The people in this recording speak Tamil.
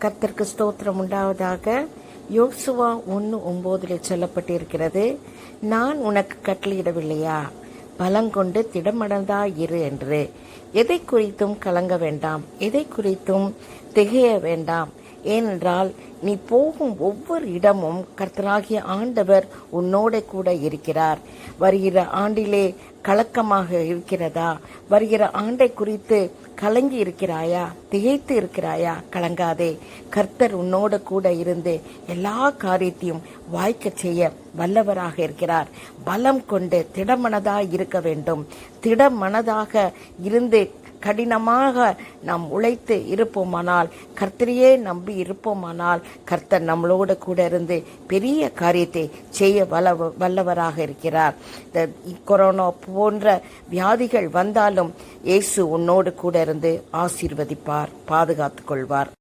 கர்த்தருக்கு ஸ்தோத்திரம் உண்டாவதாக. யோசுவா 1:9 சொல்லப்பட்டிருக்கிறது, நான் உனக்கு கட்டளையிடவில்லையா, பலங்கொண்டு திடமடந்தாயிரு என்று. எதை குறித்தும் கலங்க வேண்டாம், எதை குறித்தும் திகைய வேண்டாம். ஏனென்றால் நீ போகும் ஒவ்வொரு இடமும் கர்த்தராகிய ஆண்டவர் உன்னோட கூட இருக்கிறார். வருகிற ஆண்டிலே கலக்கமாக இருக்கிறதா? வருகிற ஆண்டை குறித்து கலங்கி இருக்கிறாயா? திகைத்து இருக்கிறாயா? கலங்காதே. கர்த்தர் உன்னோட கூட இருந்து எல்லா காரியத்தையும் வாய்க்க செய்ய வல்லவராக இருக்கிறார். பலம் கொண்டு திடமனதாக இருக்க வேண்டும். திடமனதாக இருந்து கடினமாக நாம் உழைத்து இருப்போமானால், கர்த்தரையே நம்பி இருப்போமானால், கர்த்தர் நம்மளோட கூட இருந்து பெரிய காரியத்தை செய்ய வல்லவராக இருக்கிறார். கொரோனா போன்ற வியாதிகள் வந்தாலும் இயேசு உன்னோடு கூட இருந்து ஆசீர்வதிப்பார், பாதுகாத்துக் கொள்வார்.